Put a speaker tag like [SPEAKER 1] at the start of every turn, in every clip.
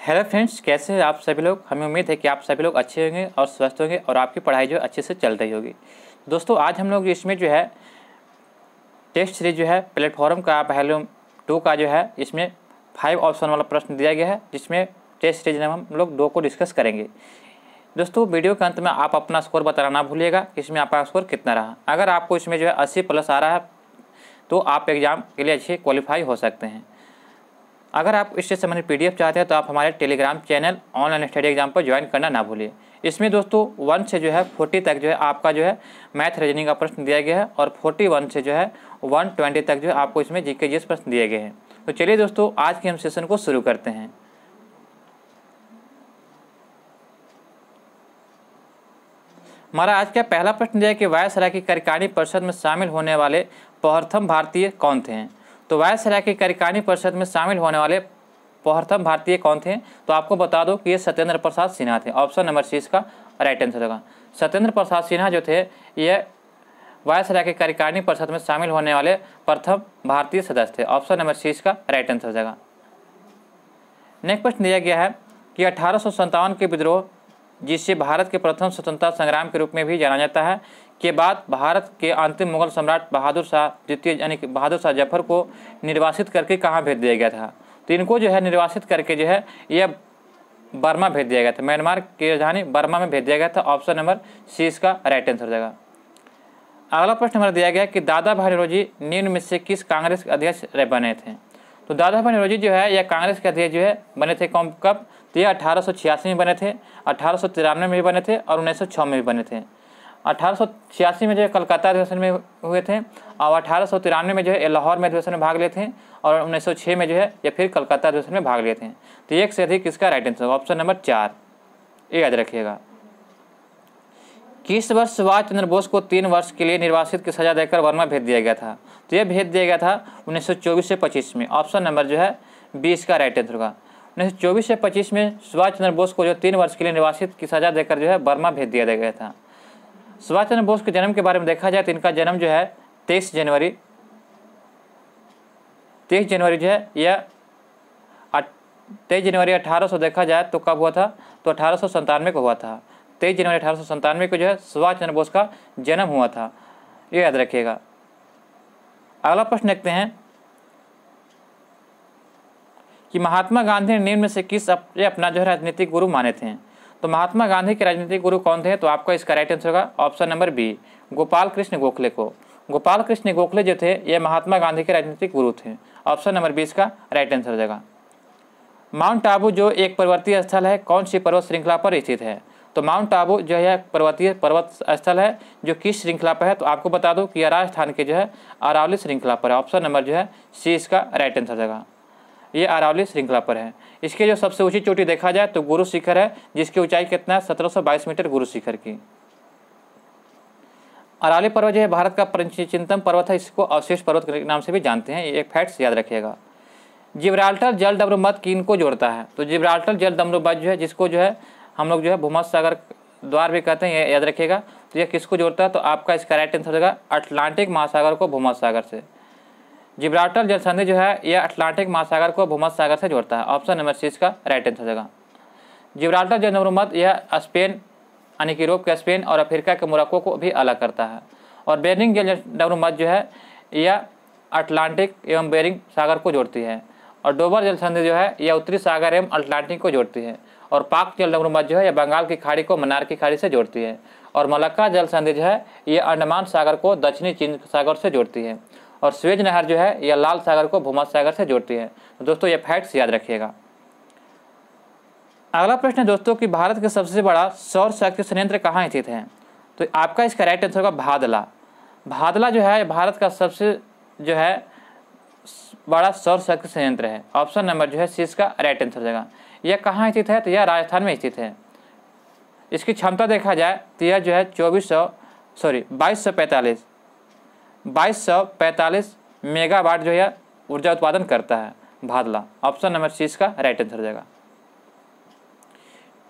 [SPEAKER 1] Hello friends, कैसे हैं आप सभी लोग। हमें उम्मीद है कि आप सभी लोग अच्छे होंगे और स्वस्थ होंगे और आपकी पढ़ाई जो है अच्छे से चल रही होगी। दोस्तों, आज हम लोग इसमें जो है टेस्ट सीरीज जो है प्लेटफॉर्म का वॉल्यूम 2 का जो है इसमें 5 ऑप्शन वाला प्रश्न दिया गया है, जिसमें टेस्ट सीरीज में हम लोग 2 को डिस्कस करेंगे। दोस्तों, वीडियो के अंत में आप अपना स्कोर बताना ना भूलिएगा कि इसमें आपका स्कोर कितना रहा। अगर आपको इसमें जो है 80+ आ रहा है तो आप एग्ज़ाम के लिए अच्छे क्वालिफाई हो सकते हैं। अगर आप इससे संबंधित PDF चाहते हैं तो आप हमारे Telegram channel online study exam पर ज्वाइन करना ना भूलिए। इसमें दोस्तों 1 से जो है 40 तक जो है आपका जो है मैथ रीजनिंग का प्रश्न दिया गया है और 41 से जो है 120 तक जो है आपको इसमें GK GS प्रश्न दिए गए हैं। तो चलिए दोस्तों, आज के हम सेशन को शुरू करते हैं। हमारा आज का पहला प्रश्न दिया है कि वायसराय की कार्यकारिणी परिषद में शामिल होने वाले प्रथम भारतीय कौन थे। तो वायसराय की कार्यकारिणी परिषद में शामिल होने वाले प्रथम भारतीय कौन थे, तो आपको बता दो कि ये सत्येंद्र प्रसाद सिन्हा थे। ऑप्शन नंबर सी इसका राइट आंसर होगा। सत्येंद्र प्रसाद सिन्हा जो थे ये वायसराय की कार्यकारिणी परिषद में शामिल होने वाले प्रथम भारतीय सदस्य थे। ऑप्शन नंबर सी इसका राइट आंसर हो जाएगा। नेक्स्ट प्रश्न दिया गया है कि 1857 के विद्रोह, जिसे भारत के प्रथम स्वतंत्रता संग्राम के रूप में भी जाना जाता है, के बाद भारत के अंतिम मुगल सम्राट बहादुर शाह द्वितीय यानी कि बहादुर शाह जफर को निर्वासित करके कहाँ भेज दिया गया था। तो इनको जो है निर्वासित करके जो है यह बर्मा भेज दिया गया था। म्यांमार की राजधानी बर्मा में भेज दिया गया था। ऑप्शन नंबर सी इसका राइट आंसर हो जाएगा। अगला प्रश्न हमारा दिया गया कि दादा भाई नौरोजी निम्न में से किस कांग्रेस के अध्यक्ष बने थे। तो दादा भाई नौरोजी जो है यह कांग्रेस के अध्यक्ष जो है बने थे कब, तो ये 1886 में बने थे, 1893 में भी बने थे और 1906 में भी बने थे। 1886 में जो है कलकत्ता अधिवेशन में हुए थे और 1893 में जो है लाहौर में अधिवेशन में भाग लिए थे और 1906 में जो है या फिर कलकत्ता अधिवेशन में भाग लिए थे। तो एक से अधिक इसका राइट आंसर ऑप्शन नंबर 4, ये याद रखिएगा। किस वर्ष सुभाष चंद्र बोस को 3 वर्ष के लिए निर्वासित की सजा देकर बर्मा भेज दिया गया था। तो यह भेज दिया गया था 1924 से 25 में। ऑप्शन नंबर जो है 20 का राइट आंसर होगा। 1924 से 25 में सुभाष चंद्र बोस को जो 3 वर्ष के लिए निर्वासित की सजा देकर जो है बर्मा भेज दिया गया था। सुभाष चंद्र बोस के जन्म के बारे में देखा जाए तो इनका जन्म जो है 23 जनवरी जो है यह 23 जनवरी 1800 देखा जाए तो कब हुआ था, तो 1897 को हुआ था। 23 जनवरी 1897 को जो है सुभाष चंद्र बोस का जन्म हुआ था, ये याद रखिएगा। अगला प्रश्न देखते हैं कि महात्मा गांधी ने निम्न में से किस अपना जो है राजनीतिक गुरु माने थे। तो महात्मा गांधी के राजनीतिक गुरु कौन थे, तो आपका इसका राइट आंसर होगा option number B, Gopal Krishna Gokhale को। गोपाल कृष्ण गोखले जो थे ये महात्मा गांधी के राजनीतिक गुरु थे। ऑप्शन नंबर 20 का राइट आंसर हो जाएगा। माउंट आबू जो एक पर्वतीय स्थल है कौन सी पर्वत श्रृंखला पर स्थित है। तो माउंट आबू जो है पर्वतीय पर्वत स्थल है जो किस श्रृंखला पर है, तो आपको बता दो कि यह राजस्थान के जो है अरावली श्रृंखला पर है। ऑप्शन नंबर जो है सी इसका राइट आंसर हो जाएगा। ये अरावली श्रृंखला पर है। इसके जो सबसे ऊंची चोटी देखा जाए तो गुरु शिखर है, जिसकी ऊंचाई कितना है 1722 मीटर गुरु शिखर की। अरावली पर्वत जो है भारत का प्राचीनतम पर्वत है, इसको अवशेष पर्वत के नाम से भी जानते हैं। ये एक फैक्ट्स याद रखिएगा। जिब्राल्टर जलदम्रुमत किनको जोड़ता है। तो जिब्राल्टर जलदम्रुमत जो है जिसको जो है हम लोग जो है भूमध्य सागर द्वार भी कहते हैं, ये याद रखिएगा। तो यह किसको जोड़ता है, तो आपका इसका राइट आंसर होगा अटलांटिक महासागर को भूमध्य सागर से। जिब्राल्टर जल संधि जो है यह अटलांटिक महासागर को भूमध्य सागर से जोड़ता है। ऑप्शन नंबर सी इसका राइट आंसर होगा। जिब्राल्टर जलदम्रुमत यह स्पेन यानी कि यूरोप के स्पेन और अफ्रीका के मोरक्को को भी अलग करता है। और बेरिंग जलदम्रुमत जो है यह अटलांटिक एवं बेरिंग सागर को जोड़ती है। और डोबर जल संधि जो है यह उत्तरी सागर एवं अटलांटिक को जोड़ती है। और पाक जलदम्रुमत जो है यह बंगाल की खाड़ी को मन्नार की खाड़ी से जोड़ती है। और मलक्का जल संधि जो है यह अंडमान सागर को दक्षिणी चीन सागर से जोड़ती है। और स्वेज नहर जो है यह लाल सागर को भूमध्य सागर से जोड़ती है। तो दोस्तों ये फैक्ट्स याद रखिएगा। अगला प्रश्न है दोस्तों कि भारत का सबसे बड़ा सौर शक्ति संयंत्र कहाँ स्थित है। तो आपका इसका राइट आंसर होगा भादला। भादला जो है भारत का सबसे जो है बड़ा सौर शक्ति संयंत्र है। ऑप्शन नंबर जो है सी इसका राइट आंसर हो जाएगा। यह कहाँ स्थित है, तो यह राजस्थान में स्थित है। इसकी क्षमता देखा जाए तो यह जो है 2245 मेगावाट जो है ऊर्जा उत्पादन करता है भादला। ऑप्शन नंबर सी इसका राइट आंसर हो जाएगा।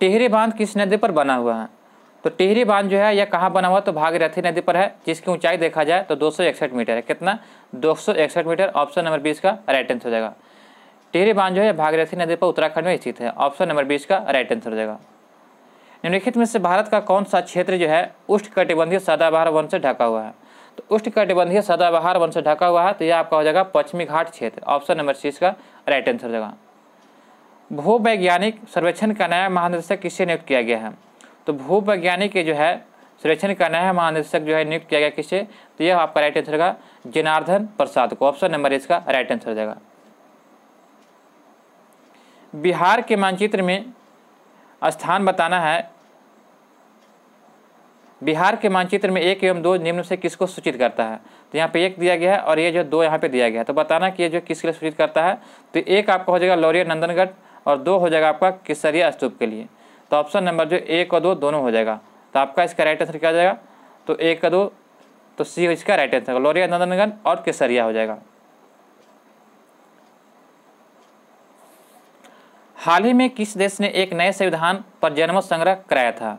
[SPEAKER 1] टिहरी बांध किस नदी पर बना हुआ है। तो टिहरी बांध जो है यह कहाँ बना हुआ, तो भागीरथी नदी पर है, जिसकी ऊंचाई देखा जाए तो 261 मीटर है। कितना, 261 मीटर। ऑप्शन नंबर 20 का राइट आंसर हो जाएगा। टिहरी बांध जो है भागीरथी नदी पर उत्तराखंड में स्थित है। ऑप्शन नंबर 20 का राइट आंसर हो जाएगा। निम्नलिखित में से भारत का कौन सा क्षेत्र जो है उष्णकटिबंधीय सदाबहार वन से ढका हुआ है? तो उष्णकटिबंधीय सदाबहार वन से ढका हुआ है तो यह आपका हो जाएगा पश्चिमी घाट क्षेत्र। ऑप्शन नंबर 6 का राइट आंसर हो जाएगा। भूवैज्ञानिक सर्वेक्षण का नया महानिदेशक किसे नियुक्त किया गया है? तो भूवैज्ञानिक के जो है सर्वेक्षण का नया महानिदेशक जो है नियुक्त किया गया किसे? तो यह आपका राइट आंसर होगा जनार्दन प्रसाद को। ऑप्शन नंबर 1 का राइट आंसर हो जाएगा। बिहार के मानचित्र में स्थान बताना है। बिहार के मानचित्र में 1 एवं 2 निम्न से किसको सूचित करता है? तो यहाँ पे 1 दिया गया है और ये जो 2 यहाँ पे दिया गया है, तो बताना कि ये जो किसके लिए सूचित करता है। तो 1 आपका हो जाएगा लौरिया नंदनगढ़ और 2 हो जाएगा आपका केसरिया स्तूप के लिए। तो ऑप्शन नंबर जो 1 और 2 दोनों हो जाएगा। तो आपका इसका राइट आंसर क्या हो जाएगा? तो 1 और 2 तो सी इसका राइट आंसर लौरिया नंदनगढ़ और केसरिया हो जाएगा। हाल ही में किस देश ने एक नए संविधान पर जनमत संग्रह कराया था?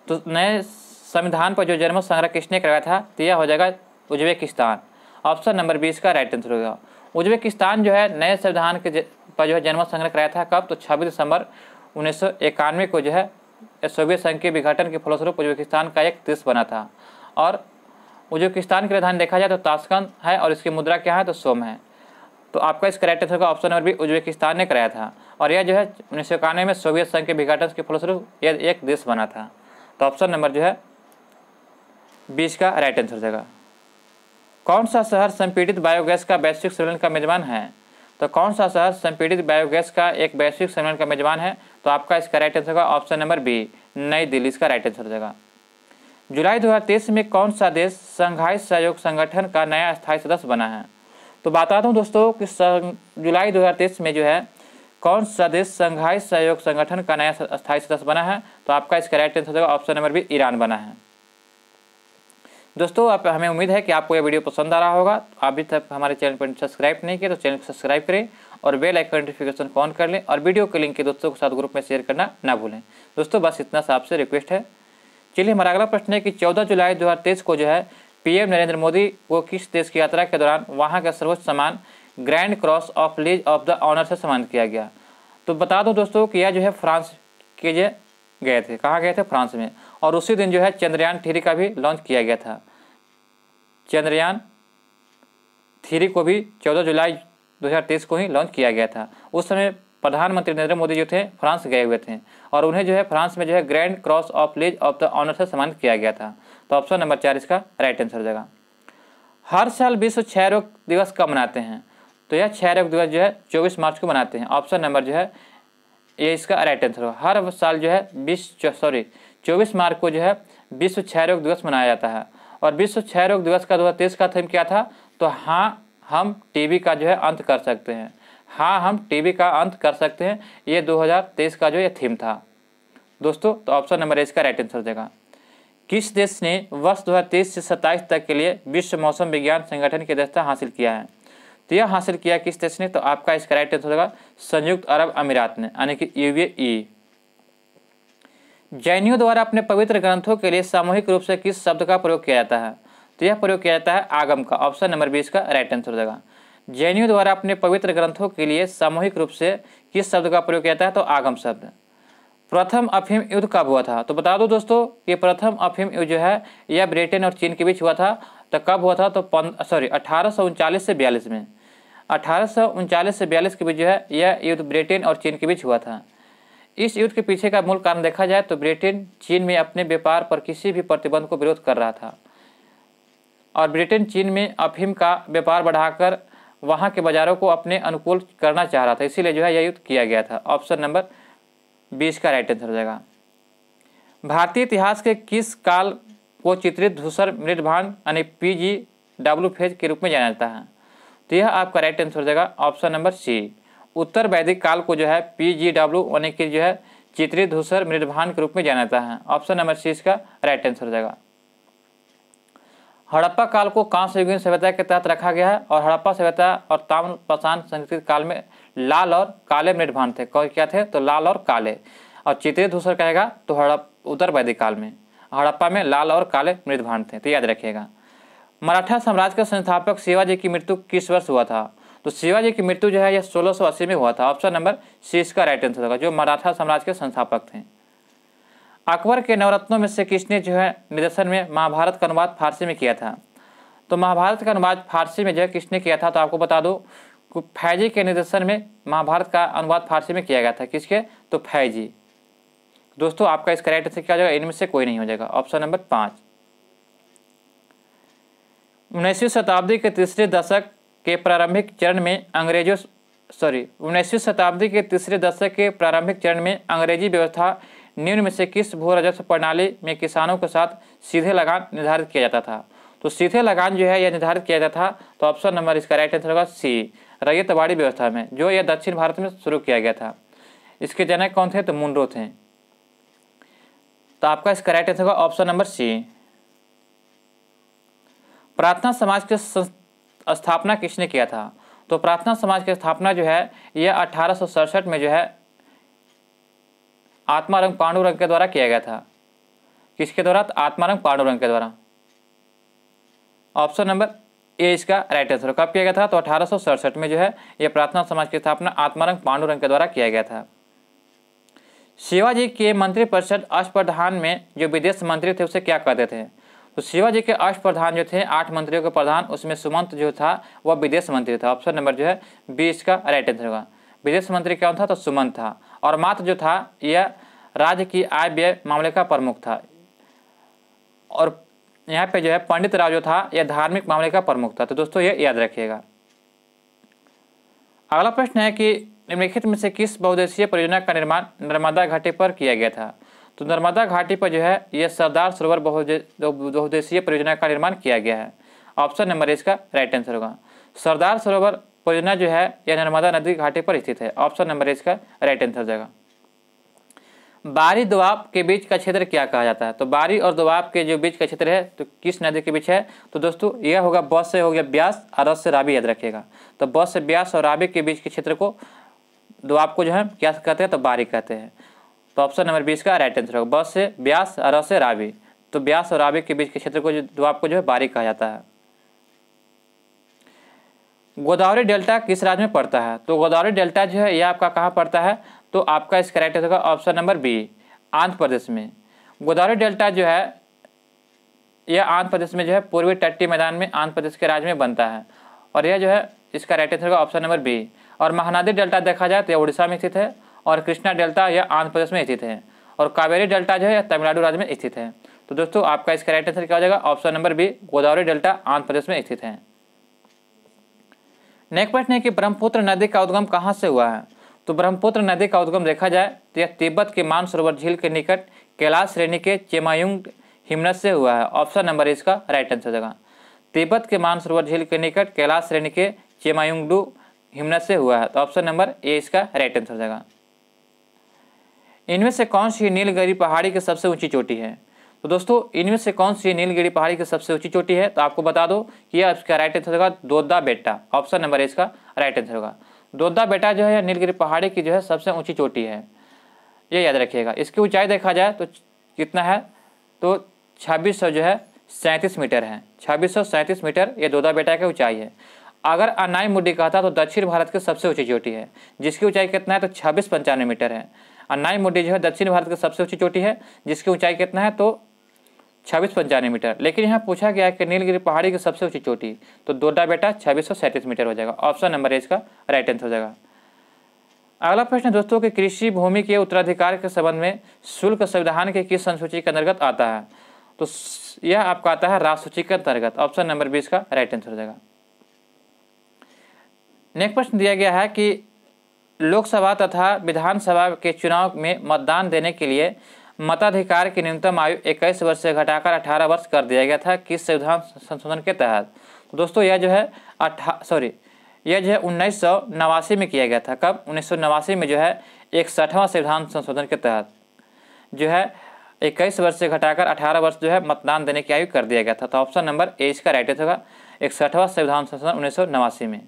[SPEAKER 1] तो नए संविधान पर जो जनमत संग्रह किसने कराया था? तो यह हो जाएगा उज्बेकिस्तान। ऑप्शन नंबर 20 का राइट आंसर होगा। उज्बेकिस्तान जो है नए संविधान के पर जो है जनमत संग्रह कराया था कब? तो 26 दिसंबर 1991 को जो है सोवियत संघ के विघटन के फलस्वरूप उज्बेकिस्तान का एक देश बना था। और उज्बेकिस्तान की राजधानी देखा जाए तो ताशकंद है और इसकी मुद्रा क्या है? तो सोम है। तो आपका इसका राइट आंसर होगा ऑप्शन नंबर बी उज्बेकिस्तान ने कराया था। और यह जो है 1991 में सोवियत संघ के विघटन के फलस्वरूप यह एक देश बना था। तो ऑप्शन नंबर जो है 20 का राइट आंसर हो जाएगा। कौन सा शहर संपीड़ित बायोगैस का वैश्विक सम्मेलन का मेजबान है? तो कौन सा शहर संपीड़ित बायोगैस का एक वैश्विक सम्मेलन का मेजबान है? तो आपका इसका राइट आंसर होगा ऑप्शन नंबर बी नई दिल्ली इसका राइट आंसर हो जाएगा। जुलाई 2023 में कौन सा देश शंघाई सहयोग संगठन का नया स्थायी सदस्य बना है? तो बता दूं दोस्तों कि जुलाई 2023 में जो है कौन सा देश शंघाई सहयोग संगठन का नया स्थायी सदस्य बना है? तो आपका इसका राइट आंसर होगा ऑप्शन नंबर बी ईरान बना है। दोस्तों आप हमें उम्मीद है कि आपको यह वीडियो पसंद आ रहा होगा। तो अभी तक हमारे चैनल पर सब्सक्राइब नहीं किया तो चैनल को सब्सक्राइब करें और बेल आइकन नोटिफिकेशन को ऑन कर लें और वीडियो के लिंक के दोस्तों के साथ ग्रुप में शेयर करना ना भूलें। दोस्तों बस इतना सा आपसे रिक्वेस्ट है। चलिए हमारा अगला प्रश्न है कि 14 जुलाई 2023 को जो है पीएम नरेंद्र मोदी को किस देश की यात्रा के दौरान वहां का सर्वोच्च सम्मान Grand Cross of Legion of the Honour से सम्मानित किया गया? तो बता दो दोस्तों कि यह जो है फ्रांस के जो गए थे। कहाँ गए थे? फ्रांस में। और उसी दिन जो है चंद्रयान 3 का भी लॉन्च किया गया था। चंद्रयान 3 को भी 14 जुलाई 2023 को ही लॉन्च किया गया था। उस समय प्रधानमंत्री नरेंद्र मोदी जो थे फ्रांस गए हुए थे और उन्हें जो है फ्रांस में जो है Grand Cross of Legion of the Honour से सम्मानित किया गया था। तो ऑप्शन नंबर 4 इसका राइट आंसर हो जाएगा। हर साल विश्व क्षय रोग दिवस कब मनाते हैं? तो यह क्षय रोग दिवस जो है 24 मार्च को मनाते हैं। ऑप्शन नंबर जो है ये इसका राइट आंसर होगा। हर साल जो है 24 मार्च को जो है विश्व क्षय रोग दिवस मनाया जाता है। और विश्व क्षय रोग दिवस का 2023 का थीम क्या था? तो हाँ हम टीबी का जो है अंत कर सकते हैं। हाँ हम टीबी का अंत कर सकते हैं, ये 2023 का जो ये थीम था दोस्तों। तो ऑप्शन नंबर इसका राइट आंसर हो जाएगा। किस देश ने वर्ष 2023 से 27 तक के लिए विश्व मौसम विज्ञान संगठन की अध्यक्षता हासिल किया है? तो यह हासिल किया किस देश ने? तो आपका इसका राइट आंसर होगा संयुक्त अरब अमीरात ने, यानी कि यूएई। जैनियों द्वारा अपने पवित्र ग्रंथों के लिए सामूहिक रूप से किस शब्द का प्रयोग किया जाता है? तो यह प्रयोग किया जाता है आगम का। ऑप्शन नंबर 20 का राइट आंसर हो जाएगा। जैनियों द्वारा अपने पवित्र ग्रंथों के लिए सामूहिक रूप से किस शब्द का प्रयोग किया जाता है? तो आगम शब्द। प्रथम अफीम युद्ध कब हुआ था? तो बता दो दोस्तों कि प्रथम अफीम युद्ध जो है यह ब्रिटेन और चीन के बीच हुआ था। तो कब हुआ था? तो 1839 से 42 में। 1839 से 42 के बीच जो है यह युद्ध ब्रिटेन और चीन के बीच हुआ था। इस युद्ध के पीछे का मूल कारण देखा जाए तो ब्रिटेन चीन में अपने व्यापार पर किसी भी प्रतिबंध को विरोध कर रहा था और ब्रिटेन चीन में अफीम का व्यापार बढ़ाकर वहां के बाजारों को अपने अनुकूल करना चाह रहा था, इसीलिए जो है यह युद्ध किया गया था। ऑप्शन नंबर 20 का राइट आंसर हो जाएगा। भारतीय इतिहास के किस काल को चित्रित धूसर मृदभांड यानी PGW फेज के रूप में जाना जाता है? तो यह आपका राइट आंसर हो जाएगा ऑप्शन नंबर सी। उत्तर वैदिक काल को जो है PGW यानी कि जो है चित्रित धूसर मृदभांड के रूप में जाना जाता है। ऑप्शन नंबर सी इसका राइट आंसर हो जाएगा। हड़प्पा काल को कांस्य युगीन सभ्यता के तहत रखा गया है और हड़प्पा सभ्यता और ताम्रपाषाण संस्कृति काल में लाल और काले मृदभांड थे। क्या थे? तो लाल और काले। और चित्रित धूसर कहेगा तो उत्तर वैदिक काल में हड़प्पा में लाल और काले मृदभांड थे, तो याद रखिएगा। मराठा साम्राज्य के संस्थापक शिवाजी की मृत्यु किस वर्ष हुआ था? तो शिवाजी की मृत्यु जो है यह 1680 में हुआ था। ऑप्शन नंबर सी इसका राइट आंसर होगा, जो मराठा साम्राज्य के संस्थापक थे। अकबर के नवरत्नों में से किसने जो है निर्देशन में महाभारत का अनुवाद फारसी में किया था? तो महाभारत का अनुवाद फारसी में जो है किसने किया था? तो आपको बता दो फैजी के निर्देशन में महाभारत का अनुवाद फारसी में किया गया था। किसके? तो फैजी। दोस्तों आपका इसका राइट आंसर क्या हो जाएगा? इनमें से कोई नहीं हो जाएगा। Option number 5। 19वीं शताब्दी के तीसरे दशक के प्रारंभिक चरण में 19वीं शताब्दी के तीसरे दशक के प्रारंभिक चरण में अंग्रेजी व्यवस्था निम्न में से किस भू राजस्व प्रणाली में किसानों के साथ सीधे लगान निर्धारित किया जाता था? तो सीधे लगान जो है यह निर्धारित किया जाता था। तो ऑप्शन नंबर इसका राइट आंसर होगा सी, रैयतवाड़ी व्यवस्था में, जो यह दक्षिण भारत में शुरू किया गया था। इसके जनक कौन थे? तो मुनरो थे। तो आपका इसका राइट आंसर होगा ऑप्शन नंबर सी। प्रार्थना समाज की स्थापना किसने किया था? तो प्रार्थना समाज की स्थापना जो है यह 1867 में जो है आत्मारंग पांडुरंग के द्वारा किया गया था। किसके द्वारा? आत्मारंग पांडुरंग के द्वारा। ऑप्शन नंबर ए इसका राइट आंसर। कब किया गया था? तो 1867 में जो है यह प्रार्थना समाज की स्थापना आत्मारंग पांडुरंग के द्वारा किया गया था। शिवाजी के मंत्रिपरिषद अष्टप्रधान में जो विदेश मंत्री थे उसे क्या कहते थे? तो शिवाजी के अष्टप्रधान जो थे 8 मंत्रियों के प्रधान, उसमें सुमंत जो था वह विदेश मंत्री था। ऑप्शन नंबर जो है बी इसका राइट आंसर होगा। विदेश मंत्री कौन था? तो सुमंत था। और मात्र जो था यह राज्य की आय व्यय मामले का प्रमुख था। और यहाँ पे जो है पंडित राव जो था यह धार्मिक मामले का प्रमुख था। तो दोस्तों ये याद रखिएगा। अगला प्रश्न है कि निम्नलिखित में से किस बहुउद्देशीय परियोजना का निर्माण नर्मदा घाटी पर किया गया था? तो नर्मदा घाटी पर जो है यह सरदार सरोवर बहुउद्देशीय परियोजना का निर्माण किया गया है। ऑप्शन नंबर इसका राइट आंसर होगा। सरदार सरोवर परियोजना जो है यह नर्मदा नदी घाटी पर स्थित है। ऑप्शन नंबर इसका राइट आंसर हो जाएगा। बारी दोआब के बीच का क्षेत्र क्या कहा जाता है? तो बारी और दोआब के जो बीच का क्षेत्र है तो किस नदी के बीच है? तो दोस्तों यह होगा बस से हो गया ब्यास और रस से रावी, याद रखिएगा। तो बस से ब्यास और रावी के बीच के क्षेत्र को दोआब को जो है क्या कहते हैं? तो बारी कहते हैं। तो ऑप्शन नंबर 20 का राइट आंसर होगा। बस से ब्यास और रस से रावी, तो ब्यास और रावी के बीच के क्षेत्र को दोआब को जो है बारी कहा जाता है। गोदावरी डेल्टा किस राज्य में पड़ता है? तो गोदावरी डेल्टा जो है यह आपका कहाँ पड़ता है? तो आपका इसका राइट आंसर होगा option number B, Andhra Pradesh में। गोदावरी डेल्टा जो है यह आंध्र प्रदेश में जो है पूर्वी तटीय मैदान में आंध्र प्रदेश के राज्य में बनता है। और यह जो है इसका राइट आंसर होगा ऑप्शन नंबर बी। और महानदी डेल्टा देखा जाए तो यह उड़ीसा में स्थित है, और कृष्णा डेल्टा यह आंध्र प्रदेश में स्थित है, और कावेरी डेल्टा जो है यह तमिलनाडु राज्य में स्थित है। तो दोस्तों आपका इसका राइट आंसर क्या हो जाएगा? Option number B, Godavari delta Andhra Pradesh में स्थित है। नेक्स्ट प्रश्न है कि ब्रह्मपुत्र नदी का उद्गम कहाँ से हुआ है? तो ब्रह्मपुत्र नदी का उद्गम देखा जाए तो यह तिब्बत के मानसरोवर झील के निकट कैलाश श्रेणी के चेमायुंग हिमनद से हुआ है। ऑप्शन नंबर इसका राइट आंसर होगा। तिब्बत के मानसरोवर झील के निकट कैलाश श्रेणी के चेमायुंगडू हिमनद से हुआ है। तो ऑप्शन नंबर ए इसका राइट आंसर हो जाएगा। इनमें से कौन सी नीलगिरी पहाड़ी की सबसे ऊंची चोटी है? तो दोस्तों इनमें से कौन सी नीलगिरी पहाड़ी की सबसे ऊंची चोटी है? तो आपको बता दो कि यह इसका राइट आंसर होगा दोद्दा बेट्टा। ऑप्शन नंबर इसका राइट आंसर होगा। दोद्दा बेट्टा जो है नीलगिरी पहाड़ी की जो है सबसे ऊंची चोटी है, ये याद रखिएगा। इसकी ऊंचाई देखा जाए तो कितना है? तो 2600 जो है 37 मीटर है। 2637 मीटर ये दोद्दा बेट्टा की ऊंचाई है। अगर अनाई मुड्डी कहता तो दक्षिण भारत की सबसे ऊंची चोटी है, जिसकी ऊंचाई कितना है? तो 2695 मीटर है। अनाई मुड्डी जो है दक्षिण भारत की सबसे ऊंची चोटी है, जिसकी ऊंचाई कितना है? तो 2695 मीटर। लेकिन यहाँ पूछा गया है कि नीलगिरी पहाड़ी की सबसे ऊंची चोटी, तो दोड्डा बेटा 2637 मीटर हो जाएगा। ऑप्शन नंबर इसका राइट आंसर हो जाएगा। अगला प्रश्न दोस्तों कि कृषि भूमि के उत्तराधिकार के संबंध में शुल्क संविधान के किस अनुसूची के अंतर्गत आता है? तो यह आपका आता है राजसूची के अंतर्गत। ऑप्शन नंबर 20 का राइट आंसर हो जाएगा। नेक्स्ट प्रश्न दिया गया है कि लोकसभा तथा विधानसभा के चुनाव में मतदान देने के लिए मताधिकार की न्यूनतम आयु 21 वर्ष से घटाकर 18 वर्ष कर दिया गया था, किस संविधान संशोधन के तहत? तो दोस्तों यह जो है 1989 में किया गया था। कब? 1989 में जो है 61वां संविधान संशोधन के तहत जो है 21 वर्ष से घटाकर 18 वर्ष जो है मतदान देने की आयु कर दिया गया था। तो ऑप्शन नंबर ए इसका राइट आंसर होगा 61वां संविधान संशोधन 1989 में।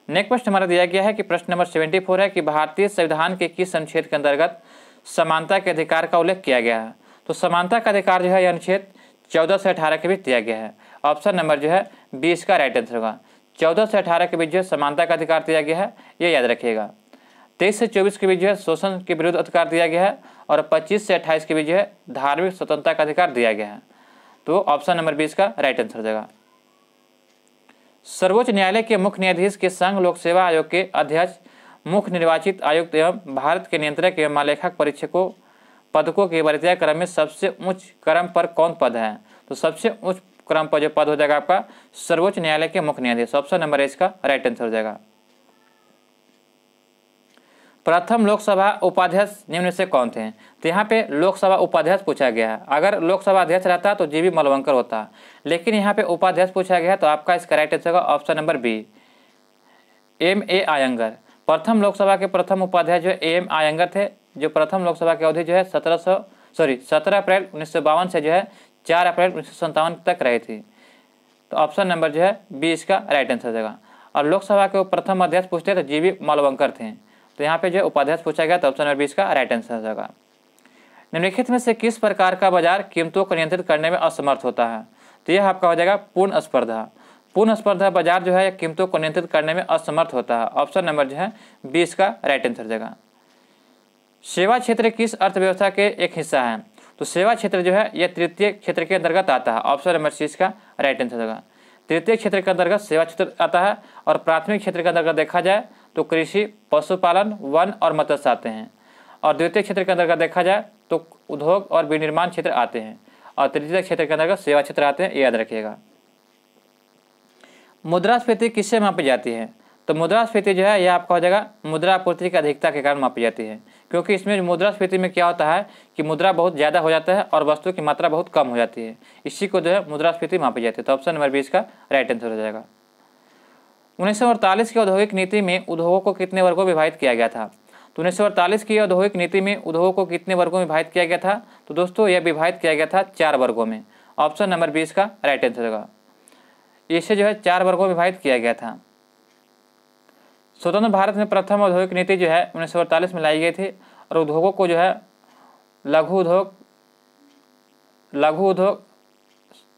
[SPEAKER 1] नेक्स्ट प्रश्न हमारा दिया गया है कि प्रश्न नंबर 74 है कि भारतीय संविधान के किस अनुच्छेद के अंतर्गत समानता के अधिकार का उल्लेख किया गया है? तो समानता का अधिकार जो है यह अनुच्छेद 14 से 18 के बीच दिया गया है। ऑप्शन नंबर जो है 20 का राइट आंसर होगा। 14 से 18 के बीच जो है समानता का अधिकार दिया गया है, ये याद रखिएगा। 23 से 24 के बीच जो है शोषण के विरुद्ध अधिकार दिया गया है और 25 से 28 के बीच जो है धार्मिक स्वतंत्रता का अधिकार दिया गया है। तो ऑप्शन नंबर 20 का राइट आंसर हो जाएगा। सर्वोच्च न्यायालय के मुख्य न्यायाधीश के संघ लोक सेवा आयोग के अध्यक्ष, मुख्य निर्वाचित आयुक्त एवं भारत के नियंत्रक एवं महालेखक परीक्षकों पदकों के वरीयता क्रम में सबसे उच्च क्रम पर कौन पद है? तो सबसे उच्च क्रम पर जो पद हो जाएगा आपका सर्वोच्च न्यायालय के मुख्य न्यायाधीश। ऑप्शन नंबर इसका राइट आंसर हो जाएगा। प्रथम लोकसभा उपाध्यक्ष निम्न से कौन थे? तो यहाँ पे लोकसभा उपाध्यक्ष पूछा गया है। अगर लोकसभा अध्यक्ष रहता तो जीवी मलवंकर होता, लेकिन यहाँ पे उपाध्यक्ष पूछा गया है, तो आपका इसका राइट आंसर होगा option number B, M.A. Ayyangar. प्रथम लोकसभा के प्रथम उपाध्यक्ष जो M. आयंगर थे, जो प्रथम लोकसभा की अवधि जो है 17 अप्रैल 1952 से जो है 4 अप्रैल 1957 तक रही थी। तो ऑप्शन नंबर जो है बी इसका राइट आंसर हो जाएगा। और लोकसभा के प्रथम अध्यक्ष पूछते तो जीवी मलवंकर थे, तो यहाँ पे जो उपाध्यक्ष पूछा गया तो ऑप्शन नंबर 20 का राइट आंसर हो जाएगा। निम्नलिखित में से किस प्रकार का बाजार कीमतों को नियंत्रित करने में असमर्थ होता है? तो यह आपका हो जाएगा पूर्ण स्पर्धा। पूर्ण स्पर्धा बाजार जो है कीमतों को नियंत्रित करने में असमर्थ होता है। ऑप्शन नंबर जो है 20 का राइट आंसर हो जाएगा। सेवा क्षेत्र किस अर्थव्यवस्था के एक हिस्सा है? तो सेवा क्षेत्र जो है यह तृतीय क्षेत्र के अंतर्गत आता है। ऑप्शन नंबर सी इसका राइट आंसर होगा। तृतीय क्षेत्र के अंतर्गत सेवा क्षेत्र आता है और प्राथमिक क्षेत्र के अंतर्गत देखा जाए तो कृषि, पशुपालन, वन और मत्स्य आते हैं। और द्वितीय क्षेत्र के अंतर्गत देखा जाए तो उद्योग और विनिर्माण क्षेत्र आते हैं और तृतीय क्षेत्र के अंतर्गत सेवा क्षेत्र आते हैं, ये याद रखिएगा। मुद्रास्फीति किससे मापी जाती है? तो मुद्रास्फीति जो है यह आपका हो जाएगा मुद्रा आपूर्ति की अधिकता के कारण मापी जाती है, क्योंकि इसमें मुद्रास्फीति में क्या होता है कि मुद्रा बहुत ज़्यादा हो जाता है और वस्तु की मात्रा बहुत कम हो जाती है, इसी को जो है मुद्रास्फीति मापी जाती है। तो ऑप्शन नंबर 20 का राइट आंसर हो जाएगा। 1948 की औद्योगिक नीति में उद्योगों को कितने वर्गों में विभाजित किया गया था? तो 1948 की औद्योगिक नीति में उद्योगों को कितने वर्गों में विभाजित किया गया था? तो दोस्तों यह विभाजित किया गया था 4 वर्गों में। ऑप्शन नंबर 20 का राइट आंसर होगा। इसे जो है 4 वर्गों में विभाजित किया गया था। स्वतंत्र भारत में प्रथम औद्योगिक नीति जो है 1948 में लाई गई थी और उद्योगों को जो है लघु उद्योग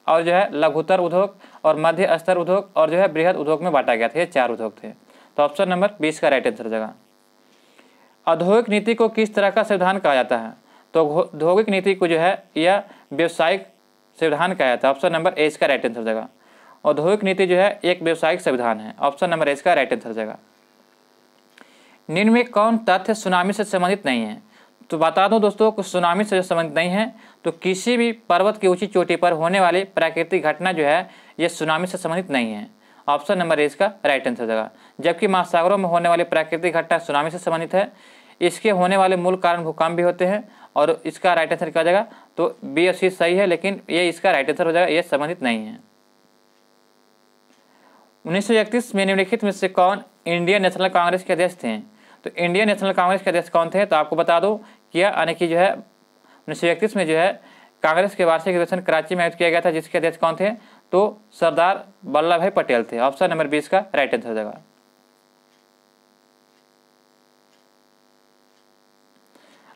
[SPEAKER 1] और जो है लघुतर उद्योग और मध्य स्तर उद्योग और जो है बृहद उद्योग में बांटा गया था। ये 4 उद्योग थे। तो ऑप्शन नंबर 20 का राइट आंसर हो जाएगा। औद्योगिक नीति को किस तरह का संविधान कहा जाता है? तो औद्योगिक नीति को जो है यह व्यावसायिक संविधान कहा जाता है। ऑप्शन नंबर ए इसका राइट आंसर हो जाएगा। औद्योगिक नीति जो है एक व्यावसायिक संविधान है। ऑप्शन नंबर ए इसका राइट आंसर हो जाएगा। निम्न में कौन तथ्य सुनामी से संबंधित नहीं है? तो बता दूं दोस्तों कि सुनामी से संबंधित नहीं है, तो किसी भी पर्वत की ऊंची चोटी पर होने वाली प्राकृतिक घटना जो है ये सुनामी से संबंधित नहीं है। ऑप्शन नंबर ए इसका राइट आंसर हो जाएगा। जबकि महासागरों में होने वाली प्राकृतिक घटना सुनामी से संबंधित है। इसके होने वाले मूल कारण भूकंप भी होते हैं और इसका राइट आंसर क्या हो जाएगा? तो बी और सी सही है, लेकिन ये इसका राइट आंसर हो जाएगा, ये संबंधित नहीं है। 1931 में निम्नलिखित में से कौन इंडियन नेशनल कांग्रेस के अध्यक्ष थे? तो इंडियन नेशनल कांग्रेस के अध्यक्ष कौन थे? तो आपको बता दो कि यानी कि जो है 1931 में जो है कांग्रेस के वार्षिक अधिवेशन कराची में आयोजित किया गया था, जिसके अध्यक्ष कौन थे? तो सरदार वल्लभ भाई पटेल थे। ऑप्शन नंबर 20 का राइट आंसर हो जाएगा।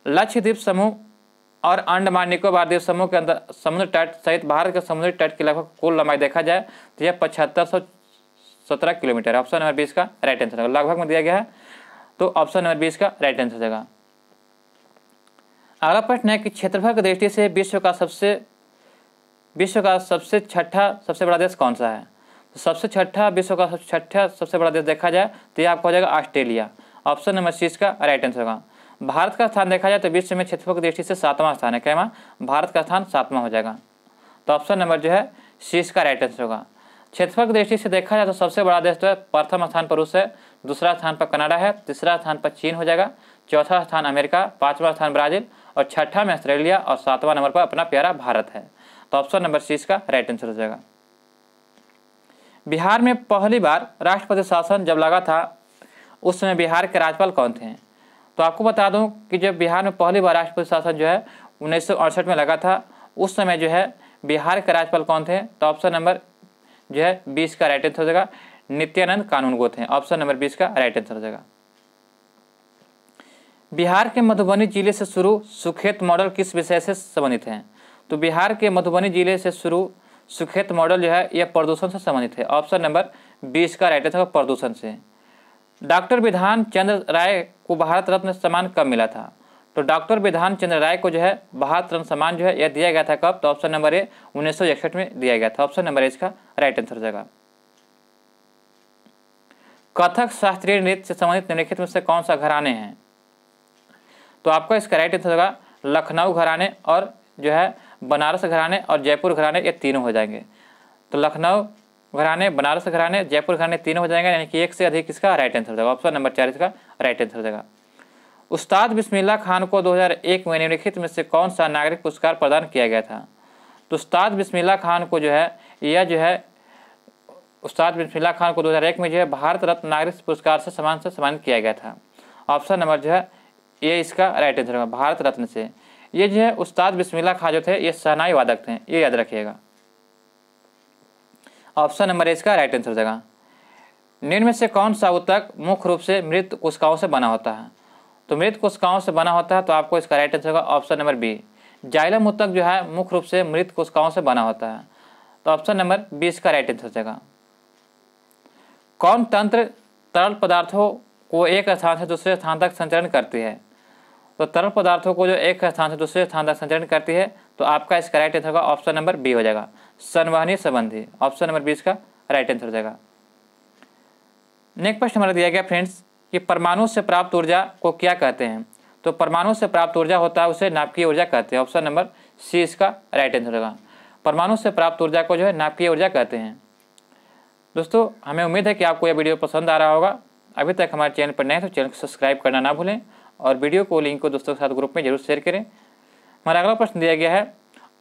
[SPEAKER 1] लक्षद्वीप समूह और अंडमान निकोबार द्वीप समूह के अंदर समुद्र तट सहित भारत के समुद्री तट की लगभग कुल लंबाई देखा जाए तो यह 7517 किलोमीटर है। ऑप्शन नंबर 20 का राइट आंसर होगा। लगभग में दिया गया है, तो ऑप्शन नंबर 20 का राइट आंसर हो जाएगा। अगला प्रश्न है कि क्षेत्रफल की दृष्टि से विश्व का सबसे छठा सबसे बड़ा देश कौन सा है? तो सबसे छठा विश्व का छठा सबसे बड़ा देश देखा जाए तो यह आपको हो जाएगा ऑस्ट्रेलिया। ऑप्शन नंबर 20 का राइट आंसर होगा। भारत का स्थान देखा जाए तो विश्व में क्षेत्रफल की दृष्टि से 7वां स्थान है। कैमा भारत का स्थान 7वां हो जाएगा। तो ऑप्शन नंबर जो है 20 का राइट आंसर होगा। क्षेत्रफल की दृष्टि से देखा जाए तो सबसे बड़ा देश तो है प्रथम स्थान पर रूस है, दूसरा स्थान पर कनाडा है, तीसरा स्थान पर चीन हो जाएगा, चौथा स्थान अमेरिका, 5वां स्थान ब्राजील और छठा में ऑस्ट्रेलिया और 7वां नंबर पर अपना प्यारा भारत है। तो ऑप्शन नंबर 20 का राइट आंसर हो जाएगा। बिहार में पहली बार राष्ट्रपति शासन जब लगा था उस समय बिहार के राज्यपाल कौन थे? तो आपको बता दूं कि जब बिहार में पहली बार राष्ट्रपति शासन जो है 1968 में लगा था, उस समय जो है बिहार के राज्यपाल कौन थे? तो ऑप्शन नंबर जो है 20 का राइट आंसर हो जाएगा, नित्यानंद कानूनगो थे। ऑप्शन नंबर 20 का राइट आंसर हो जाएगा। बिहार के मधुबनी जिले से शुरू सुखेत मॉडल किस विषय से संबंधित है? तो बिहार के मधुबनी जिले से शुरू सुखेत मॉडल जो है यह प्रदूषण से संबंधित है। ऑप्शन नंबर 20 का राइट आंसर होगा प्रदूषण से। डॉक्टर विधान चंद्र राय को भारत रत्न सम्मान कब मिला था? तो डॉक्टर विधान चंद्र राय को जो है भारत रत्न सम्मान जो है यह दिया गया था कब? तो ऑप्शन नंबर ए 1961 में दिया गया था। ऑप्शन नंबर ए इसका राइट आंसर हो जाएगा। कथक शास्त्रीय नृत्य से संबंधित निम्नलिखित में से कौन सा घराने हैं? तो आपका इसका राइट आंसर होगा लखनऊ घराने और जो है बनारस घराने और जयपुर घराने, ये तीनों हो जाएंगे। तो लखनऊ घराने, बनारस घराने, जयपुर घराने तीनों हो जाएंगे, यानी कि एक से अधिक इसका राइट आंसर हो जाएगा। ऑप्शन नंबर 4 इसका राइट आंसर हो जाएगा। उस्ताद बिस्मिल्लाह खान को 2001 में निम्नलिखित में से कौन सा नागरिक पुरस्कार प्रदान किया गया था? तो उस्ताद बिस्मिल्लाह खान को जो है यह जो है उस्ताद बिस्मिल्लाह खान को 2001 में जो है भारत रत्न नागरिक पुरस्कार से सम्मानित किया गया था। ऑप्शन नंबर जो है ये इसका राइट आंसर होगा भारत रत्न से। ये जो है उस्ताद बिस्मिल्लाह खान जो थे ये शहनाई वादक थे, ये याद रखिएगा। ऑप्शन नंबर इसका राइट आंसर हो जाएगा। निम्न में से कौन सा ऊतक मुख्य रूप से मृत कोशिकाओं से बना होता है? तो मृत कोशिकाओं से बना होता है, तो आपको इसका राइट आंसर होगा ऑप्शन नंबर बी। जाइलम ऊतक जो है मुख्य रूप से मृत कोशिकाओं से बना होता है, तो ऑप्शन नंबर 20 का राइट आंसर हो जाएगा। कौन तंत्र तरल पदार्थों को एक स्थान से दूसरे स्थान तक संचरण करती है? तो तरल पदार्थों को जो एक स्थान से दूसरे स्थान तक संचरण करती है, तो आपका इसका राइट आंसर होगा ऑप्शन नंबर बी हो जाएगा संवहनी संबंधी। ऑप्शन नंबर 20 का राइट आंसर हो जाएगा। नेक्स्ट प्रश्न हमारा दिया गया फ्रेंड्स कि परमाणु से प्राप्त ऊर्जा को क्या कहते हैं? तो परमाणु से प्राप्त ऊर्जा होता है उसे नाभिकीय ऊर्जा कहते हैं। ऑप्शन नंबर सी इसका राइट आंसर होगा। परमाणु से प्राप्त ऊर्जा को जो है नाभिकीय ऊर्जा कहते हैं। दोस्तों हमें उम्मीद है कि आपको यह वीडियो पसंद आ रहा होगा। अभी तक हमारे चैनल पर नए हैं तो चैनल को सब्सक्राइब करना ना भूलें और वीडियो को लिंक को दोस्तों के साथ ग्रुप में जरूर शेयर करें। हमारा अगला प्रश्न दिया गया है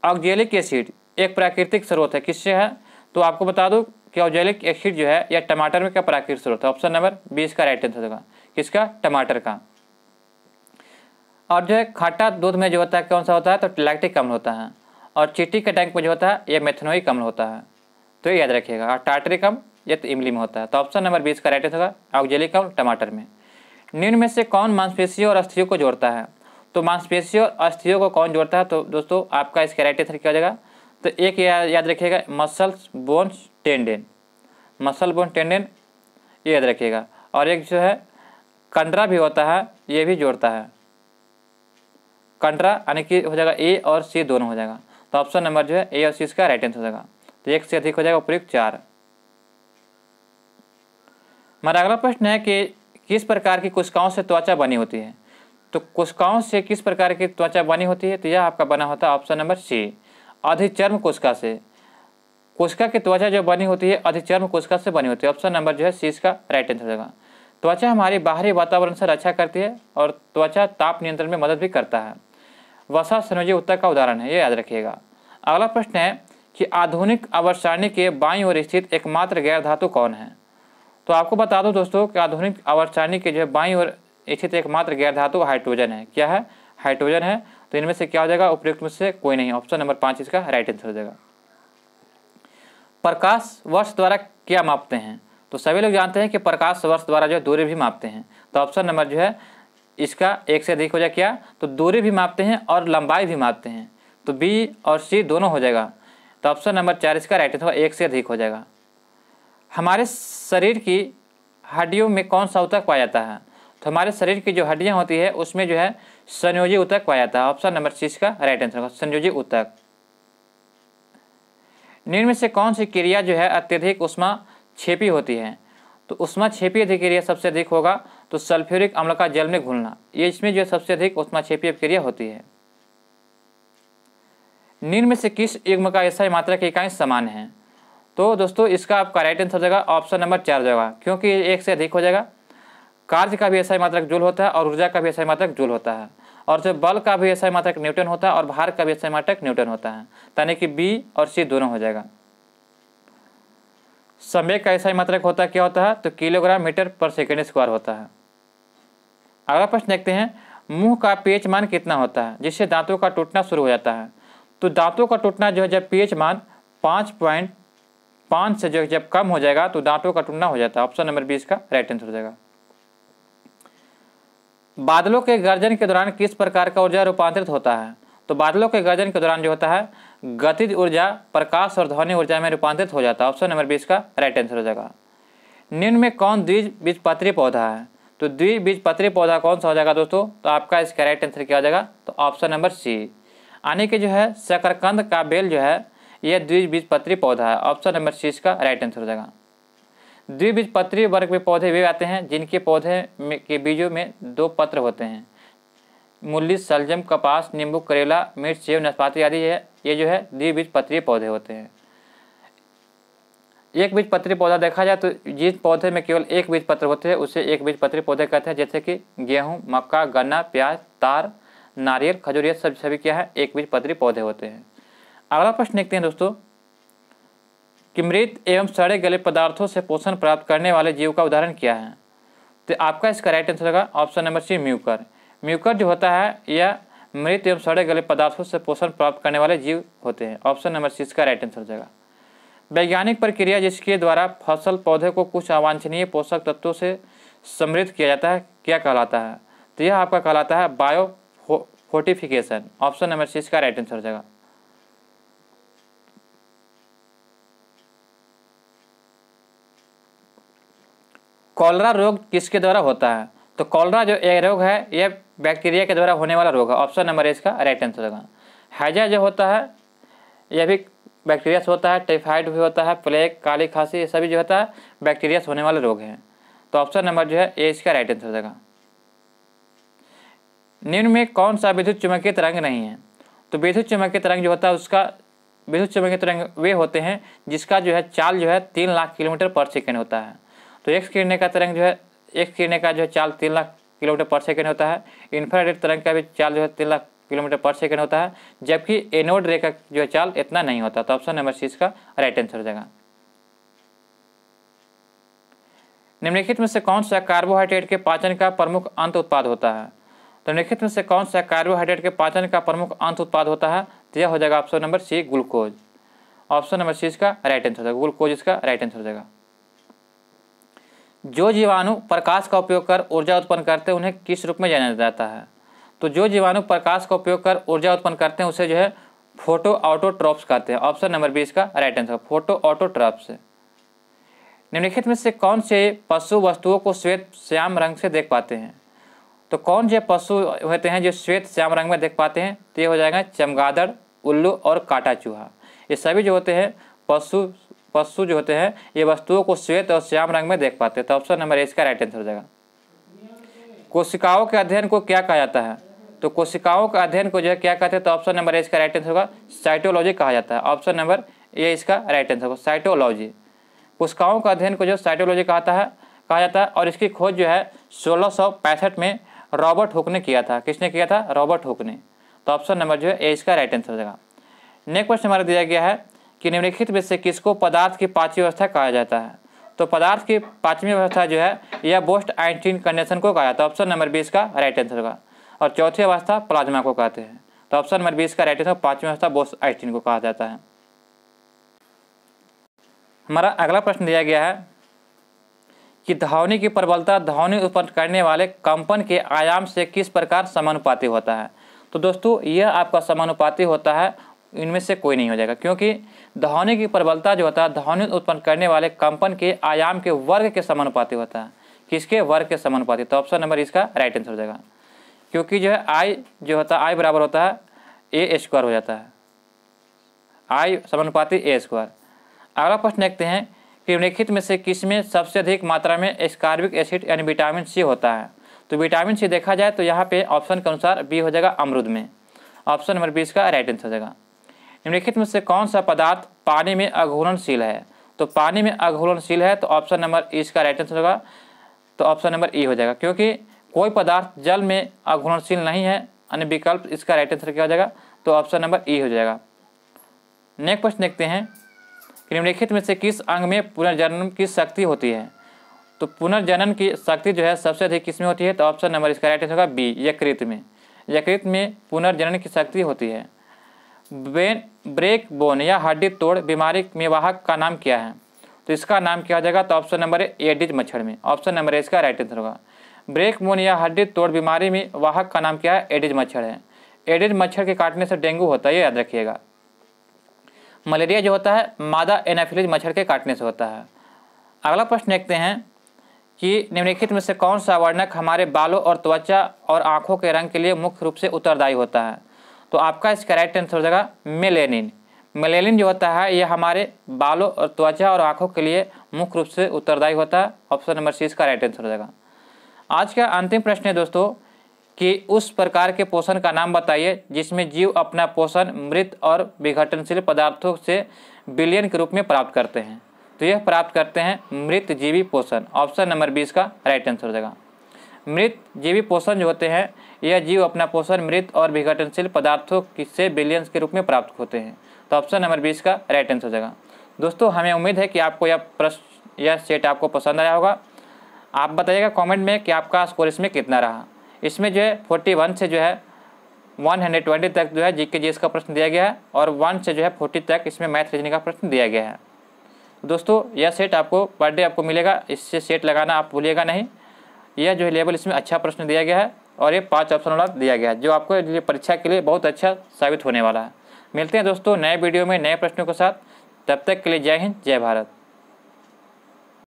[SPEAKER 1] ऑक्जेलिक एसिड एक प्राकृतिक स्रोत है, किससे है? तो आपको बता दूं कि ऑक्जेलिक एसिड जो है यह टमाटर में क्या प्राकृतिक स्रोत है। ऑप्शन नंबर 20 का राइट आंसर होगा किसका? टमाटर का। और जो है खट्टा दूध में जो होता है कौन सा होता है? तो लैक्टिक अम्ल होता है। और चींटी के टैंक में जो होता है यह मेथनोइक अम्ल होता है, तो ये याद रखिएगा। और टार्टरिक अम्ल यह तो इमली में होता है, तो ऑप्शन नंबर 20 का राइट आंसर होगा ऑक्जेलिक अम्ल टमाटर में। निम्न में से कौन मांसपेशियों और अस्थियों को जोड़ता है? तो मांसपेशियों और अस्थियों को कौन जोड़ता है? तो दोस्तों आपका इसका राइट आंसर क्या हो जाएगा? तो एक याद रखिएगा मसल्स बोन्स टेंडेन, मसल बोन टेंडेन ये याद रखिएगा। और एक जो है कंडरा भी होता है, ये भी जोड़ता है कंडरा, यानी कि हो जाएगा ए और सी दोनों हो जाएगा। तो ऑप्शन नंबर जो है ए और सी इसका राइट आंसर हो जाएगा। तो एक से अधिक हो जाएगा उपयुक्त 4। हमारा अगला प्रश्न है कि किस प्रकार की कोशिकाओं से त्वचा बनी होती है? तो कोशिकाओं से किस प्रकार की त्वचा बनी होती है? तो यह आपका बना होता है ऑप्शन नंबर सी अधिचर्म कोशिका से। कोशिका की त्वचा जो बनी होती है अधिचर्म कोशिका से बनी होती है। ऑप्शन नंबर जो है सी इसका राइट आंसर होगा। त्वचा हमारी बाहरी वातावरण से रक्षा करती है और त्वचा ताप नियंत्रण में मदद भी करता है। वसा संयोजी ऊतक का उदाहरण है, ये याद रखिएगा। अगला प्रश्न है कि आधुनिक आवर्त सारणी के बाईं ओर स्थित एकमात्र गैर धातु कौन है? तो आपको बता दो दोस्तों कि आधुनिक आवर्त सारणी के जो है बाईं ओर स्थित एकमात्र गैर धातु हाइड्रोजन है। क्या है? हाइड्रोजन है। तो इनमें से क्या हो जाएगा? उपयुक्त में से कोई नहीं। ऑप्शन नंबर 5 इसका राइट आंसर हो जाएगा। प्रकाश वर्ष द्वारा क्या मापते हैं? तो सभी लोग जानते हैं कि प्रकाश वर्ष द्वारा जो है दूरी भी मापते हैं। तो ऑप्शन नंबर जो है इसका एक से अधिक हो जाएगा। क्या? तो दूरी भी मापते हैं और लंबाई भी मापते हैं, तो बी और सी दोनों हो जाएगा। तो ऑप्शन नंबर 4 इसका राइट आंसर एक से अधिक हो जाएगा। हमारे शरीर की हड्डियों में कौन सा ऊतक पाया जाता है? तो हमारे शरीर की जो हड्डियां होती है उसमें जो है संयोजी ऊतक पाया जाता है। ऑप्शन नंबर 6 का राइट आंसर होगा संयोजी ऊतक। निम्न में से कौन सी क्रिया जो है अत्यधिक उष्मा क्षेपी होती है? तो उष्मा क्षेपी अभिक्रिया सबसे अधिक होगा तो सल्फ्यूरिक अम्ल का जल में घुलना, ये इसमें जो सबसे अधिक उष्मा क्षेपी अभिक्रिया होती है। निम्न में से किस युग्म का एसआई मात्रा की इकाई समान है? तो दोस्तों इसका आपका राइट आंसर हो जाएगा ऑप्शन नंबर 4 हो जाएगा, क्योंकि एक से अधिक हो जाएगा। कार्य का भी एसआई मात्रक जूल होता है और ऊर्जा का भी एसआई मात्रक जूल होता है, और जो बल का भी एसआई मात्रक न्यूटन होता है और भार का भी एसआई मात्रक न्यूटन होता है, यानी कि बी और सी दोनों हो जाएगा। संवेग का एसआई मात्रक होता क्या होता है? तो किलोग्राम मीटर पर सेकेंड स्क्वायर होता है। अगला प्रश्न देखते हैं, मुंह का पीएच मान कितना होता है जिससे दांतों का टूटना शुरू हो जाता है? तो दांतों का टूटना जो है जब पीएच मान 5.5 से जो जब कम हो जाएगा तो दांतों का टूटना हो जाता है। ऑप्शन नंबर 20 का राइट आंसर हो जाएगा। बादलों के गर्जन के दौरान किस प्रकार का ऊर्जा रूपांतरित होता है? तो बादलों के गर्जन के दौरान जो होता है गतिज ऊर्जा प्रकाश और ध्वनि ऊर्जा में रूपांतरित हो जाता है। ऑप्शन नंबर 20 का राइट आंसर हो जाएगा। निम्न में कौन द्विबीजपत्री पौधा है? तो द्विबीजपत्री पौधा कौन सा हो जाएगा दोस्तों? तो आपका इसका राइट आंसर क्या हो जाएगा? तो ऑप्शन नंबर सी, यानी कि जो है शकरकंद का बेल जो है यह द्विबीजपत्री पौधा है। ऑप्शन नंबर सी इसका राइट आंसर हो जाएगा। द्विबीजपत्री वर्ग में पौधे वे आते हैं जिनके पौधे के बीजों में 2 पत्र होते हैं। मूली, शलजम, कपास, नींबू, करेला, मिर्च, सेब, नाशपाती आदि ये जो है द्विबीजपत्री पौधे होते हैं। एक बीजपत्री पौधा देखा जाए तो जिस पौधे में केवल एक बीज पत्र होते हैं उसे एक बीजपत्री पौधे कहते हैं, जैसे कि गेहूं, मक्का, गन्ना, प्याज, तार, नारियल, खजूर, ये सभी क्या है? एक बीजपत्री पौधे होते हैं। अगला प्रश्न देखते हैं दोस्तों कि मृत एवं सड़े गले पदार्थों से पोषण प्राप्त करने वाले जीव का उदाहरण क्या है? तो आपका इसका राइट आंसर होगा option number C, Mucor. Mucor जो होता है यह मृत एवं सड़े गले पदार्थों से पोषण प्राप्त करने वाले जीव होते हैं। ऑप्शन नंबर सी इसका राइट आंसर हो जाएगा। वैज्ञानिक प्रक्रिया जिसके द्वारा फसल पौधे को कुछ अवांछनीय पोषक तत्वों से समृद्ध किया जाता है क्या कहलाता है? तो यह आपका कहलाता है biofortification. Option number C इसका राइट आंसर हो जाएगा। कॉलरा रोग किसके द्वारा होता है? तो कॉलरा जो एक रोग है यह बैक्टीरिया के द्वारा होने वाला रोग है। ऑप्शन नंबर इसका राइट आंसर होगा। हैजा जो होता है यह भी बैक्टीरिया से होता है। टाइफाइड भी होता है, प्लेग, काली खांसी, ये सभी जो होता है बैक्टीरिया से होने वाले रोग हैं। तो ऑप्शन नंबर जो है ए इसका राइट आंसर हो जाएगा। निम्न में कौन सा विद्युत चुम्बकीय तरंग नहीं है? तो विद्युत चुम्बकीय तरंग जो होता है उसका विद्युत चुम्बकीय तरंग वे होते हैं जिसका जो है चाल जो है 3 लाख किलोमीटर पर सेकेंड होता है। तो एक्स किरणें का तरंग जो है एक्स किरणें का जो है चाल 3 लाख किलोमीटर पर सेकेंड होता है। इंफ्रारेड तरंग का भी चाल जो है 3 लाख किलोमीटर पर सेकेंड होता है, जबकि एनोड रे का जो है चाल इतना नहीं होता। तो ऑप्शन नंबर सी इसका राइट आंसर हो जाएगा। निम्नलिखित में से कौन सा कार्बोहाइड्रेट के पाचन का प्रमुख अंत उत्पाद होता है? तो निम्नलिखित में से कौन सा कार्बोहाइड्रेट के पाचन का प्रमुख अंत उत्पाद होता है? तो यह हो जाएगा option number C, glucose. Option number C इसका राइट आंसर हो जाएगा। ग्लूकोज इसका राइट आंसर हो जाएगा। जो जीवाणु प्रकाश का उपयोग कर ऊर्जा उत्पन्न करते हैं उन्हें किस रूप में जाना जाता है? तो जो जीवाणु प्रकाश का उपयोग कर ऊर्जा उत्पन्न करते हैं उसे जो है फोटो ऑटोट्रॉप्स कहते हैं। ऑप्शन नंबर बी इसका राइट आंसर, फोटो ऑटोट्रॉप्स। निम्नलिखित में से कौन से पशु वस्तुओं को श्वेत श्याम रंग से देख पाते हैं? तो कौन से पशु होते हैं जो श्वेत श्याम रंग में देख पाते हैं? तो ये हो जाएगा चमगादड़, उल्लू और काटा चूहा। ये सभी जो होते हैं पशु जो होते हैं ये वस्तुओं को श्वेत और श्याम रंग में देख पाते हैं। तो ऑप्शन नंबर ए इसका राइट आंसर हो जाएगा। कोशिकाओं के अध्ययन को क्या कहा जाता है? तो कोशिकाओं का अध्ययन को जो है क्या कहते हैं? तो ऑप्शन नंबर ए इसका राइट आंसर होगा, साइटोलॉजी कहा जाता है। ऑप्शन नंबर ए इसका राइट आंसर होगा, साइटोलॉजी। कोशिकाओं का अध्ययन को जो साइटोलॉजी कहा जाता है और इसकी खोज जो है 1665 में रॉबर्ट हुक ने किया था। किसने किया था? रॉबर्ट हुक ने। तो ऑप्शन नंबर जो है ए इसका राइट आंसर हो जाएगा। नेक्स्ट क्वेश्चन हमारा दिया गया है कि निम्नलिखित में से किसको पदार्थ की पांचवी अवस्था कहा जाता है? तो पदार्थ की पांचवी अवस्था जो है यह बोस्ट आइंस्टीन कंडीशन को कहा जाता है। ऑप्शन नंबर 20 का राइट आंसर होगा। और चौथी अवस्था प्लाज्मा को कहते हैं। तो ऑप्शन नंबर 20 का राइट आंसर, पांचवी अवस्था बोस्ट आइंस्टीन को कहा जाता है। हमारा अगला प्रश्न दिया गया है कि ध्वनि की प्रबलता ध्वनि उत्पन्न करने वाले कंपन के आयाम से किस प्रकार समानुपाती होता है? तो दोस्तों यह आपका समानुपाती होता है, इनमें से कोई नहीं हो जाएगा, क्योंकि ध्वनि की प्रबलता जो होता है ध्वनि उत्पन्न करने वाले कंपन के आयाम के वर्ग के समानुपाती होता है। किसके? वर्ग के समानुपाती। तो ऑप्शन नंबर इसका राइट आंसर हो जाएगा, क्योंकि जो है आई जो होता है आई बराबर होता है ए स्क्वायर हो जाता है, आई समानुपाती ए स्क्वायर। अगला प्रश्न देखते हैं कि निम्नलिखित में से किसमें सबसे अधिक मात्रा में एस्कॉर्बिक एसिड यानी विटामिन सी होता है? तो विटामिन सी देखा जाए तो यहाँ पे ऑप्शन के अनुसार बी हो जाएगा, अमरूद में। ऑप्शन नंबर 20 का राइट आंसर हो जाएगा। निम्नलिखित में से कौन सा पदार्थ पानी में अघूलनशील है? तो पानी में अघूलनशील है तो ऑप्शन नंबर ई इसका राइट आंसर होगा। तो ऑप्शन नंबर ई हो जाएगा, क्योंकि कोई पदार्थ जल में अघूलनशील नहीं है, यानी विकल्प इसका राइट आंसर क्या हो जाएगा? तो ऑप्शन नंबर ई हो जाएगा। नेक्स्ट प्रश्न देखते हैं कि निम्नलिखित में से किस अंग में पुनर्जनन की शक्ति होती है? तो पुनर्जनन की शक्ति जो है सबसे अधिक किसमें होती है? तो ऑप्शन नंबर इसका राइट आंसर होगा बी, यकृत में। यकृत में पुनर्जनन की शक्ति होती है। ब्रेक बोन या हड्डी तोड़ बीमारी में वाहक का नाम क्या है? तो इसका नाम क्या हो जाएगा? तो ऑप्शन नंबर है एडिज मच्छर में। ऑप्शन नंबर इसका राइट आंसर होगा। ब्रेक बोन या हड्डी तोड़ बीमारी में वाहक का नाम क्या है? एडिज मच्छर है। एडिज मच्छर के काटने से डेंगू होता है, ये याद रखिएगा। मलेरिया जो होता है मादा एनाफिलीज मच्छर के काटने से होता है। अगला प्रश्न देखते हैं कि निम्नलिखित में से कौन सा वर्णक हमारे बालों और त्वचा और आँखों के रंग के लिए मुख्य रूप से उत्तरदायी होता है। तो आपका इसका राइट आंसर हो जाएगा मेलेनिन। मेलेनिन जो होता है यह हमारे बालों और त्वचा और आँखों के लिए मुख्य रूप से उत्तरदायी होता है। ऑप्शन नंबर सी इसका राइट आंसर हो जाएगा। आज का अंतिम प्रश्न है दोस्तों कि उस प्रकार के पोषण का नाम बताइए जिसमें जीव अपना पोषण मृत और विघटनशील पदार्थों से विलयन के रूप में प्राप्त करते हैं। तो यह प्राप्त करते हैं मृत जीवी पोषण। ऑप्शन नंबर 20 का राइट आंसर हो जाएगा। मृत जीवी पोषण जो होते हैं यह जीव अपना पोषण मृत और विघटनशील पदार्थों से विलयन के रूप में प्राप्त होते हैं। तो ऑप्शन नंबर 20 का राइट आंसर हो जाएगा। दोस्तों हमें उम्मीद है कि आपको यह प्रश्न यह सेट आपको पसंद आया होगा। आप बताइएगा कमेंट में कि आपका स्कोर इसमें कितना रहा। इसमें जो है 41 से जो है 120 तक जो है जीके जीएस का प्रश्न दिया गया है और 1 से जो है 40 तक इसमें मैथ रीजनिंग का प्रश्न दिया गया है। दोस्तों यह सेट आपको पर डे आपको मिलेगा, इससे सेट लगाना आप भूलिएगा नहीं। यह जो है लेवल इसमें अच्छा प्रश्न दिया गया है और ये 5 ऑप्शन वाला दिया गया है जो आपको ये परीक्षा के लिए बहुत अच्छा साबित होने वाला है। मिलते हैं दोस्तों नए वीडियो में नए प्रश्नों के साथ। तब तक के लिए जय हिंद जय भारत।